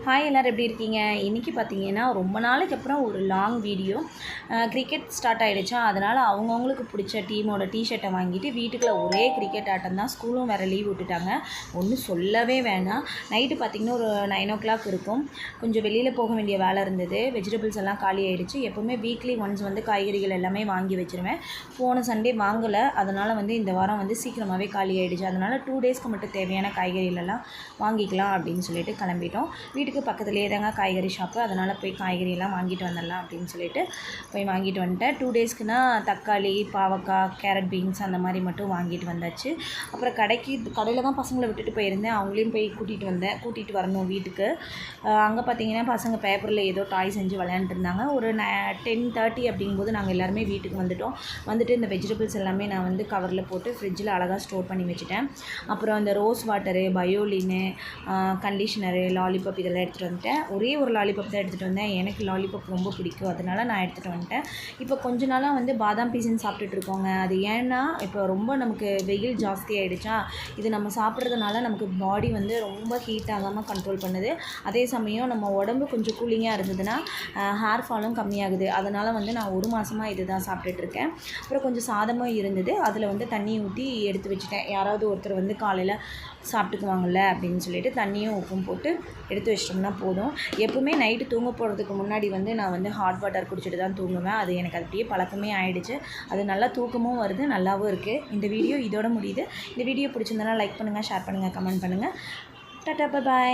Hi எல்லோரும் எப்படி இருக்கீங்க? இன்றைக்கி பார்த்தீங்கன்னா ரொம்ப நாளைக்கு அப்புறம் ஒரு லாங் வீடியோ. கிரிக்கெட் ஸ்டார்ட் ஆகிடுச்சா, அதனால் அவங்கவுங்களுக்கு பிடிச்ச டீமோட டிஷர்ட்டை வாங்கிட்டு வீட்டுக்குள்ளே ஒரே கிரிக்கெட் ஆட்டம் தான். ஸ்கூலும் வேறு லீவ் விட்டுட்டாங்க. ஒன்றும் சொல்லவே வேணாம். நைட்டு பார்த்திங்கன்னா ஒரு 9 o'clock இருக்கும். கொஞ்சம் வெளியில் போக வேண்டிய வேலை இருந்தது. வெஜிடபிள்ஸ் எல்லாம் காலி ஆகிடுச்சு. எப்போவுமே வீக்லி ஒன்ஸ் வந்து காய்கறிகள் எல்லாமே வாங்கி வச்சுருவேன். போன சண்டே வாங்கலை, அதனால் வந்து இந்த வாரம் வந்து சீக்கிரமாகவே காலி ஆகிடுச்சு. அதனால் 2 டேஸ்க்கு மட்டும் தேவையான காய்கறிகளெல்லாம் வாங்கிக்கலாம் அப்படின்னு சொல்லிட்டு கிளம்பிட்டோம். வீட்டுக்கு பக்கத்துலேயே தாங்க காய்கறி ஷாப்பு, அதனால் போய் காய்கறியெல்லாம் வாங்கிட்டு வந்துடலாம் அப்படின்னு சொல்லிட்டு போய் வாங்கிட்டு வந்துட்டேன். 2 டேஸ்க்குனா தக்காளி, பாவக்காய், கேரட், பீன்ஸ் அந்த மாதிரி மட்டும் வாங்கிட்டு வந்தாச்சு. அப்புறம் கடையில் தான் பசங்களை விட்டுட்டு போயிருந்தேன். அவங்களையும் போய் கூட்டிகிட்டு வரணும் வீட்டுக்கு. அங்கே பார்த்தீங்கன்னா பசங்க பேப்பரில் ஏதோ டாய் செஞ்சு விளையாண்டுட்டு இருந்தாங்க. ஒரு 10:30 அப்படிங்கும்போது நாங்கள் எல்லாருமே வீட்டுக்கு வந்துட்டு இந்த வெஜிடபிள்ஸ் எல்லாமே நான் வந்து கவரில் போட்டு ஃப்ரிட்ஜில் அழகாக ஸ்டோர் பண்ணி வச்சுட்டேன். அப்புறம் இந்த ரோஸ் வாட்டரு, பயோலினு, கண்டிஷ்னரு, லாலிபாப் இதெல்லாம் எடுத்துகிட்டு வந்துட்டேன். ஒரே ஒரு லாலிபாப் தான் எடுத்துகிட்டு வந்தேன். எனக்கு லாலிபாப் ரொம்ப பிடிக்கும், அதனால் நான் எடுத்துகிட்டு வந்துட்டேன். இப்போ கொஞ்ச நாளாக வந்து பாதாம் பீஸன் சாப்பிட்டுட்டு இருக்கோங்க. அது ஏன்னா இப்போ ரொம்ப நமக்கு வெயில் ஜாஸ்தி ஆகிடுச்சா, இது நம்ம சாப்பிட்றதுனால நமக்கு பாடி வந்து ரொம்ப ஹீட் ஆகாமல் கண்ட்ரோல் பண்ணுது. அதே சமயம் நம்ம உடம்பு கொஞ்சம் கூலிங்காக இருந்ததுன்னா ஹேர் ஃபாலும் கம்மியாகுது. அதனால் வந்து நான் 1 மாதமாக இது தான் சாப்பிட்டுட்ருக்கேன். அப்புறம் கொஞ்சம் சாதமும் இருந்தது, அதில் வந்து தண்ணி ஊற்றி எடுத்து வச்சுட்டேன். யாராவது ஒருத்தர் வந்து காலையில் சாப்பிட்டுக்குவாங்கள்ல அப்படின்னு சொல்லிட்டு தண்ணியும் உப்பும் போட்டு எடுத்து வச்சிட்டோம்னா போதும். எப்போவுமே நைட்டு தூங்க போகிறதுக்கு முன்னாடி வந்து நான் வந்து ஹாட் வாட்டர் குடிச்சிட்டு தான் தூங்குவேன். அது எனக்கு அப்படியே பழக்கமே ஆகிடுச்சு. அது நல்லா தூக்கமும் வருது, நல்லாவும் இருக்குது. இந்த வீடியோ இதோட முடியுது. இந்த வீடியோ பிடிச்சிருந்தனா லைக் பண்ணுங்கள், ஷேர் பண்ணுங்கள், கமெண்ட் பண்ணுங்கள். Tata, bye bye.